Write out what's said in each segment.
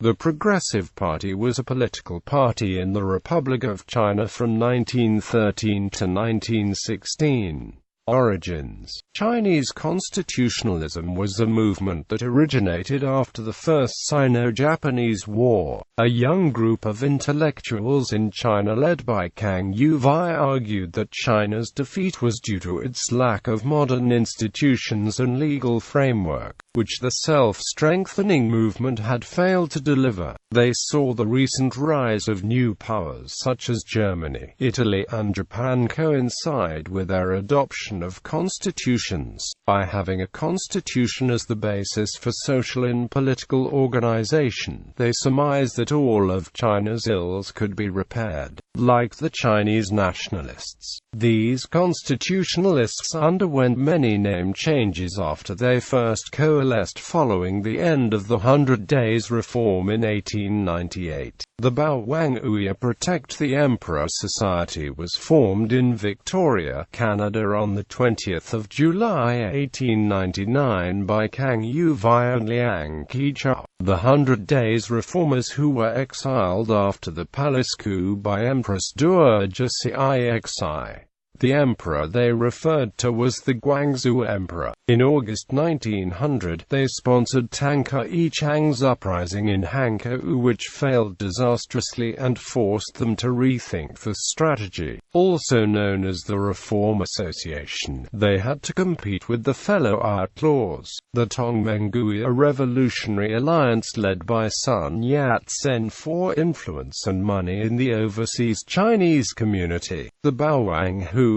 The Progressive Party was a political party in the Republic of China from 1913 to 1916. Origins. Chinese constitutionalism was a movement that originated after the First Sino-Japanese War. A young group of intellectuals in China led by Kang Youwei argued that China's defeat was due to its lack of modern institutions and legal framework, which the self-strengthening movement had failed to deliver. They saw the recent rise of new powers such as Germany, Italy, and Japan coincide with their adoption of constitutions. By having a constitution as the basis for social and political organization, they surmised that all of China's ills could be repaired. Like the Chinese nationalists, these constitutionalists underwent many name changes after they first coalesced following the end of the 100 Days Reform in 1898. The Baowangui Protect the Emperor Society was formed in Victoria, Canada on the 20th of July 1899 by Kang Youwei and Liang Qichao, the 100 Days Reformers who were exiled after the palace coup by Empress Dowager Cixi. The emperor they referred to was the Guangxu Emperor. In August 1900, they sponsored Tang Kai-shang's uprising in Hankou, which failed disastrously and forced them to rethink the strategy. Also known as the Reform Association, they had to compete with the fellow outlaws, the Tongmenghui, a revolutionary alliance led by Sun Yat-sen for influence and money in the overseas Chinese community. The Baowanghui's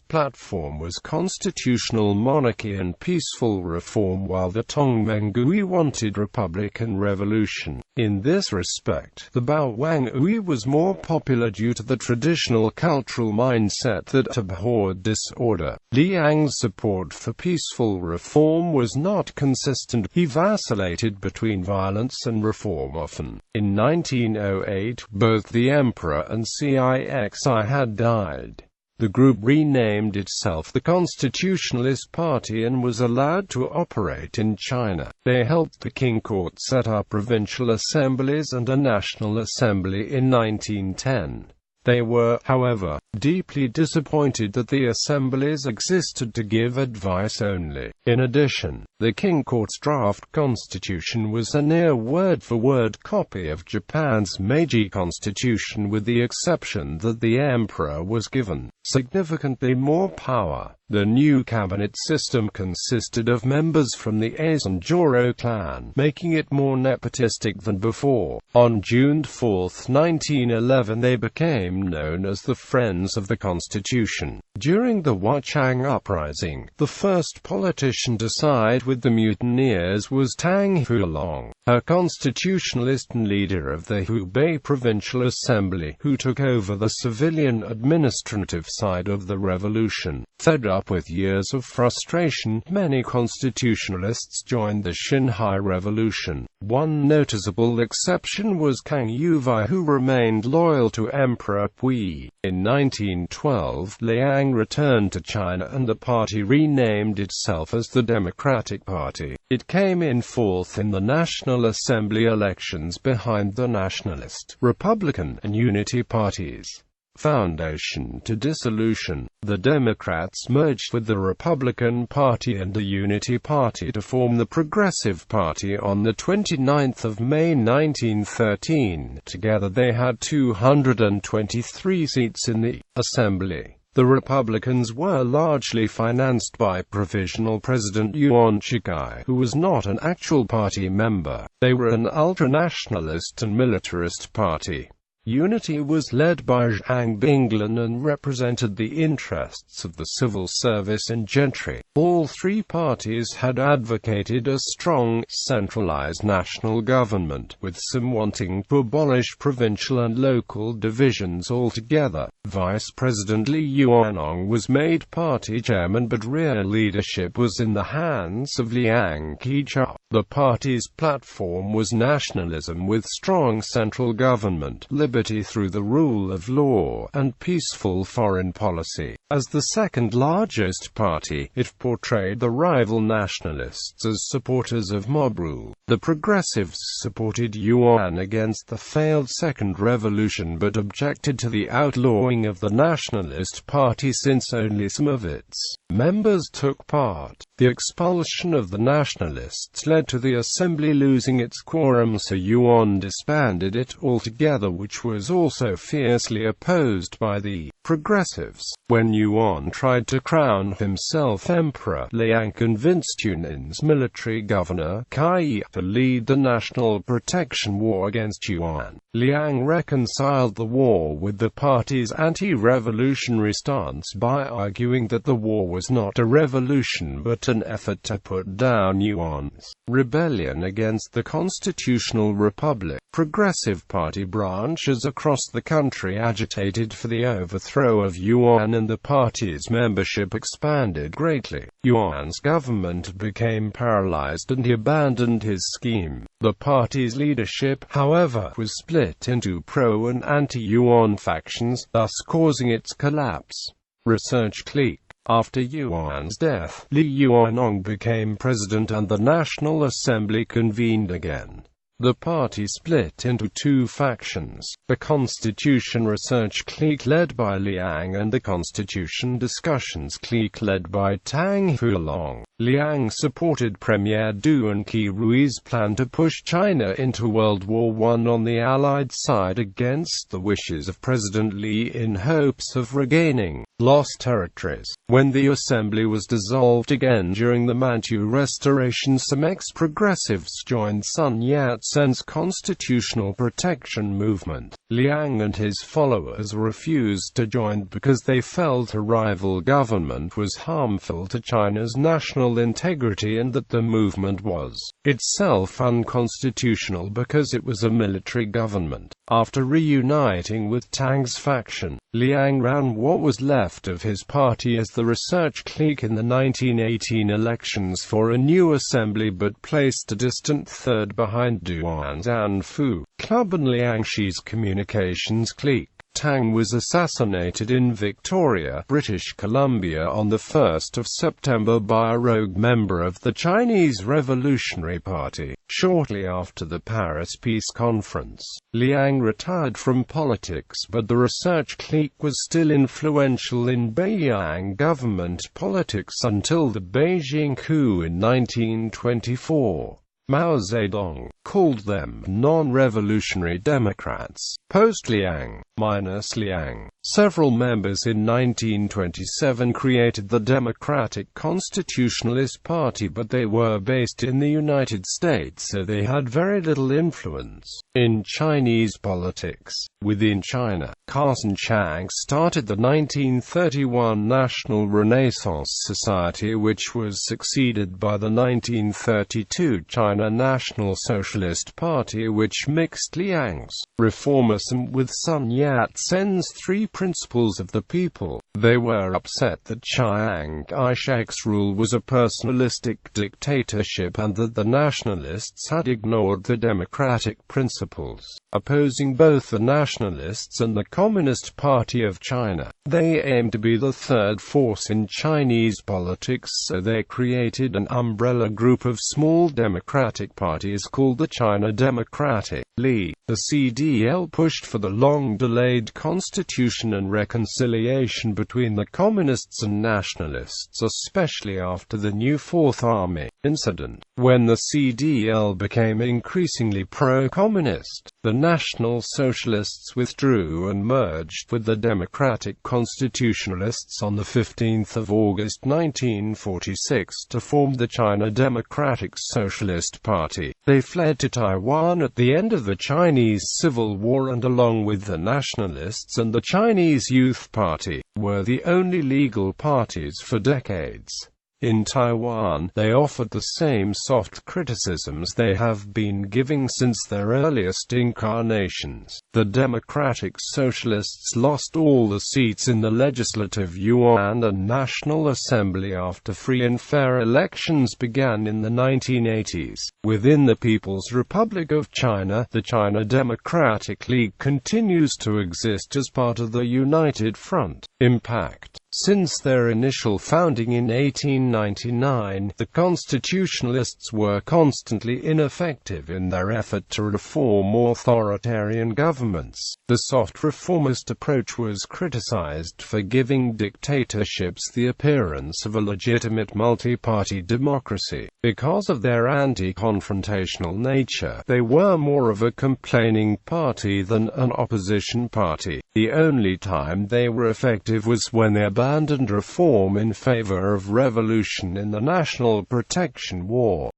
platform was constitutional monarchy and peaceful reform, while the Tongmenghui wanted republican revolution. In this respect, the Baowanghui was more popular due to the traditional cultural mindset that abhorred disorder. Liang's support for peaceful reform was not consistent. He vacillated between violence and reform often. In 1908, both the emperor and Cixi had died. The group renamed itself the Constitutionalist Party and was allowed to operate in China. They helped the King Court set up provincial assemblies and a national assembly in 1910. They were, however, deeply disappointed that the assemblies existed to give advice only. In addition, the King Court's draft constitution was a near word-for-word copy of Japan's Meiji Constitution, with the exception that the emperor was given significantly more power. The new cabinet system consisted of members from the Ace and Joro clan, making it more nepotistic than before. On June 4, 1911, they became known as the Friends of the Constitution. During the Wuchang Uprising, the first politician to side with the mutineers was Tang Huilong, a constitutionalist and leader of the Hubei Provincial Assembly, who took over the civilian administrative side of the revolution. Fed up with years of frustration, many constitutionalists joined the Xinhai Revolution. One noticeable exception was Kang Youwei, who remained loyal to Emperor Pui. In 1912, Liang returned to China and the party renamed itself as the Democratic Party. It came in fourth in the National Assembly elections behind the Nationalist, Republican, and Unity parties. Foundation to dissolution. The Democrats merged with the Republican Party and the Unity Party to form the Progressive Party on the 29th of May 1913. Together they had 223 seats in the Assembly. The Republicans were largely financed by Provisional President Yuan Shikai, who was not an actual party member. They were an ultranationalist and militarist party. Unity was led by Zhang Binglan and represented the interests of the civil service and gentry. All three parties had advocated a strong, centralized national government, with some wanting to abolish provincial and local divisions altogether. Vice President Li Yuanong was made party chairman, but real leadership was in the hands of Liang Qichao. The party's platform was nationalism with strong central government, liberty stability through the rule of law and peaceful foreign policy. As the second largest party, it portrayed the rival nationalists as supporters of mob rule. The Progressives supported Yuan against the failed Second Revolution but objected to the outlawing of the Nationalist Party since only some of its members took part. The expulsion of the Nationalists led to the Assembly losing its quorum, so Yuan disbanded it altogether, which was also fiercely opposed by the Progressives. When Yuan tried to crown himself emperor, Liang convinced Yunnan's military governor, Cai Yi, to lead the national protection war against Yuan. Liang reconciled the war with the party's anti-revolutionary stance by arguing that the war was not a revolution but an effort to put down Yuan's rebellion against the Constitutional Republic. Progressive Party branches across the country agitated for the overthrow of Yuan, and the party's membership expanded greatly. Yuan's government became paralyzed and he abandoned his scheme. The party's leadership, however, was split into pro- and anti-Yuan factions, thus causing its collapse. Research clique. After Yuan's death, Li Yuanong became president and the National Assembly convened again. The party split into two factions, the Constitution Research clique led by Liang and the Constitution Discussions clique led by Tang Fulong. Liang supported Premier Du and Qi Rui's plan to push China into World War I on the Allied side against the wishes of President Li in hopes of regaining lost territories. When the assembly was dissolved again during the Manchu Restoration, some ex-progressives joined Sun Yat-sen's constitutional protection movement. Liang and his followers refused to join because they felt a rival government was harmful to China's national integrity and that the movement was itself unconstitutional because it was a military government. After reuniting with Tang's faction, Liang ran what was left of his party as the Research clique in the 1918 elections for a new assembly but placed a distant third behind Duan's Anfu Club and Liang Shi's Communications clique. Tang was assassinated in Victoria, British Columbia on the 1st of September by a rogue member of the Chinese Revolutionary Party. Shortly after the Paris Peace Conference, Liang retired from politics, but the Research clique was still influential in Beiyang government politics until the Beijing coup in 1924. Mao Zedong called them non-revolutionary Democrats. Post-Liang, minus Liang, several members in 1927 created the Democratic Constitutionalist Party, but they were based in the United States, so they had very little influence in Chinese politics. Within China, Carson Chang started the 1931 National Renaissance Society, which was succeeded by the 1932 China National Socialist Party, which mixed Liang's reformism with Sun Yat-sen's three principles of the people. They were upset that Chiang Kai-shek's rule was a personalistic dictatorship and that the nationalists had ignored the democratic principles. Opposing both the nationalists and the Communist Party of China, they aimed to be the third force in Chinese politics, so they created an umbrella group of small democratic parties called the China Democratic League. The CDL pushed for the long-delayed constitution and reconciliation between the communists and nationalists, especially after the New Fourth Army incident. When the CDL became increasingly pro-communist, the National Socialists withdrew and merged with the Democratic Constitutionalists on 15 August 1946 to form the China Democratic Socialist Party. They fled to Taiwan at the end of the Chinese Civil War and, along with the nationalists and the Chinese Youth Party, were the only legal parties for decades. In Taiwan, they offered the same soft criticisms they have been giving since their earliest incarnations. The Democratic Socialists lost all the seats in the Legislative Yuan and National Assembly after free and fair elections began in the 1980s. Within the People's Republic of China, the China Democratic League continues to exist as part of the United Front. Impact. Since their initial founding in 1899, the Constitutionalists were constantly ineffective in their effort to reform authoritarian governments. The soft reformist approach was criticized for giving dictatorships the appearance of a legitimate multi-party democracy. Because of their anti-confrontational nature, they were more of a complaining party than an opposition party. The only time they were effective was when they abandoned reform in favor of revolution in the National Protection War.